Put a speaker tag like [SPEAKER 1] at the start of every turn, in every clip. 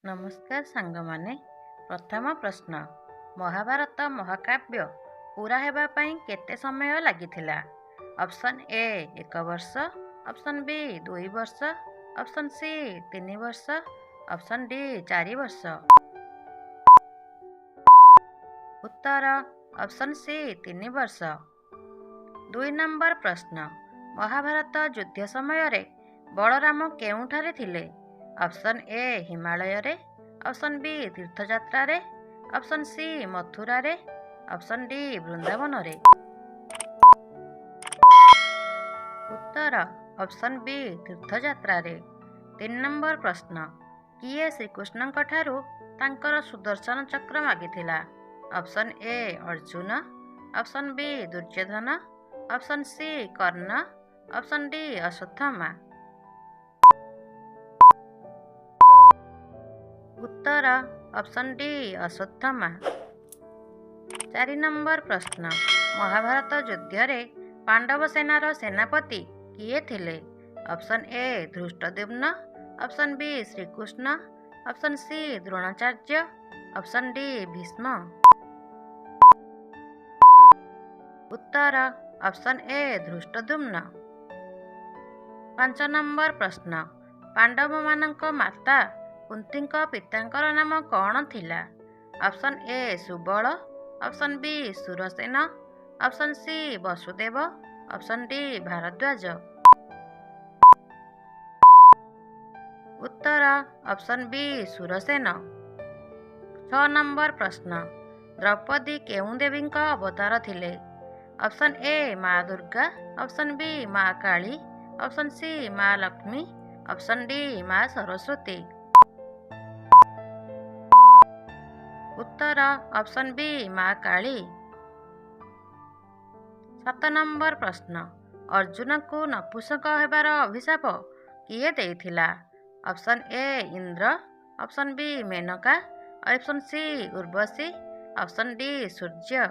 [SPEAKER 1] नमस्कार सांगमाने। प्रथम प्रश्न, महाभारत महाकाव्य पूरा हेबा पई केते समय लागिथिला? ऑप्शन ए 1 वर्ष, ऑप्शन बी 2 वर्ष, ऑप्शन सी 3 वर्ष, ऑप्शन डी 4 वर्ष। उत्तर ऑप्शन सी 3 वर्ष। 2 नंबर प्रश्न, महाभारत युद्ध समय रे बलराम केउठारे थिले? ऑप्शन ए हिमालय रे, ऑप्शन बी तीर्थयात्रा रे, ऑप्शन सी मथुरा रे, ऑप्शन डी वृंदावन रे। उत्तर ऑप्शन बी तीर्थयात्रा रे। 3 नंबर प्रश्न, किए श्रीकृष्ण ठारू तांकर सुदर्शन चक्र मागिथिला? Option A Arjun, option B Duryodhana, option C Karna, option D Ashwatthama. उत्तर ऑप्शन डी अश्वत्थामा। 4 नंबर प्रश्न, महाभारत युद्ध रे पांडव सेनार सेनापति किए थिले? Option A Dhrishtadyumna, option B Shri Krishna, option C Dronacharya, option D Bhishma. उत्तर ऑप्शन ए धृष्टद्युम्न। 5 नंबर प्रश्न, पांडव मानक माता कुंतीଙ୍କ पिताଙ୍କର नाम कौन थिला? Option A Subala, option B Surasena, option C Vasudeva, option D Bhardwaj. Uttar option B Sursen. 6 number प्रश्न, द्रौपदी केउं देवीଙ୍କ अवतार थिले? ऑप्शन ए माँ दुर्गा, ऑप्शन बी माँ काली, ऑप्शन सी माँ लक्ष्मी, ऑप्शन डी माँ सरस्वती। उत्तर ऑप्शन बी माँ काली। 7 नंबर प्रश्न, अर्जुन को नपुंसक हेबार अभिशाप किए देइथिला? Option A Indra, option B Menaka, option C Urvashi, option D Surya.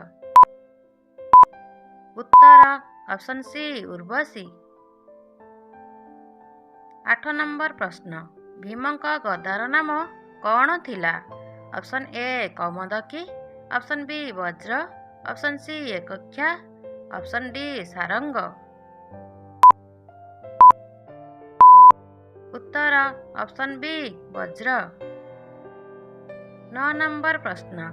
[SPEAKER 1] उत्तर ऑप्शन सी उर्वशी। 8 नंबर प्रश्न, भीमଙ୍କ गदार नाम कौन थिला? Option A Kaumodaki, option B Vajra, option C एकख्या, ऑप्शन डी सारंग। उत्तर ऑप्शन बी वज्र। 9 नंबर प्रश्न,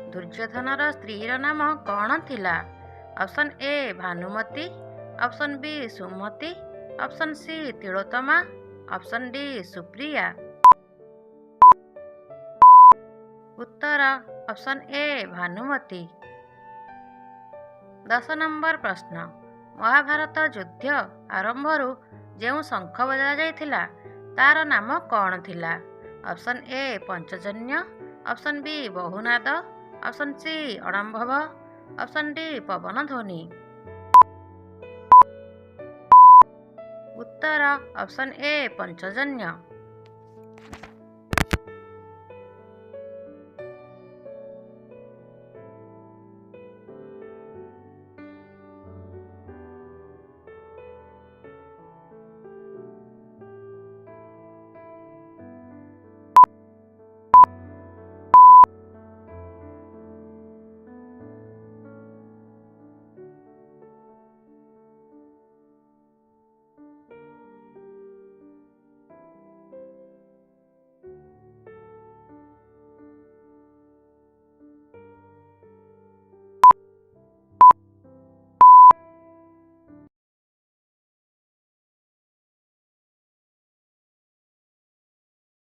[SPEAKER 1] दुर्योधनर स्त्रीर नाम कौन थिला? Option A Bhanumati, option B Sumati, option C Tilottama, option D Supriya. उत्तर ऑप्शन ए भानुमती। 10 नंबर प्रश्न, महाभारत युद्ध आरंभरू जो शंख बजा जाइथिला तार नाम कौन थिला? Option A Panchajanya, option B Bahunad, option C अणंभव, ऑप्शन डी पवन ध्वनि। उत्तर ऑप्शन ए पंचजन्य।